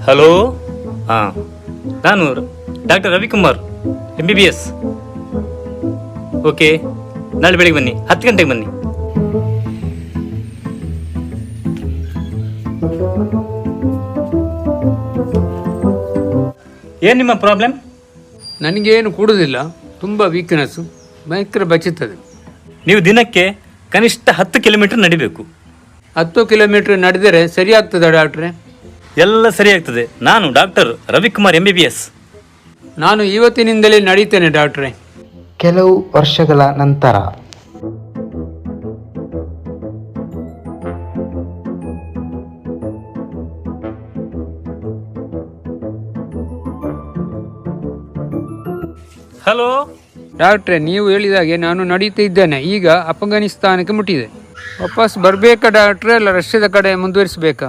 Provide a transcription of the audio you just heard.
Hello, ಹಾಂ, ನಾನು doctor Ravikumar MBBS. Okay, ನಾಳೆ ಬೆಳಿಗ್ಗೆ ಬನ್ನಿ, 10 ಗಂಟೆಗೆ ಬನ್ನಿ. ಏನು ನಿಮ್ಮ ಪ್ರಾಬ್ಲಮ್? ನನಗೇನು ಕೂಡುವುದಿಲ್ಲ, ತುಂಬ ವೀಕ್ನೆಸ್ಸು, ಭಯಂಕರ ಬಚ್ಚುತ್ತದೆ. ನೀವು ದಿನಕ್ಕೆ ಕನಿಷ್ಠ 10 ಕಿಲೋಮೀಟರ್ ನಡಿಬೇಕು. 10 ಕಿಲೋಮೀಟ್ರ್ ನಡೆದರೆ ಸರಿಯಾಗ್ತದಾ ಡಾಕ್ಟ್ರೆ? ಎಲ್ಲ ಸರಿಯಾಗ್ತದೆ. ನಾನು ಡಾಕ್ಟರ್ ರವಿಕುಮಾರ್ MBBS. ನಾನು ಇವತ್ತಿನಿಂದಲೇ ನಡೀತೇನೆ ಡಾಕ್ಟ್ರೆ. ಕೆಲವು ವರ್ಷಗಳ ನಂತರ ಹಲೋ ಡಾಕ್ಟ್ರೆ, ನೀವು ಹೇಳಿದಾಗೆ ನಾನು ನಡೀತಾ ಇದ್ದೇನೆ. ಈಗ ಅಫ್ಘಾನಿಸ್ತಾನಕ್ಕೆ ಮುಟ್ಟಿದೆ. ವಾಪಸ್ ಬರಬೇಕಾ ಡಾಕ್ಟ್ರೆ, ಅಲ್ಲ ರಷ್ಯಾದ ಕಡೆ ಮುಂದುವರಿಸಬೇಕಾ?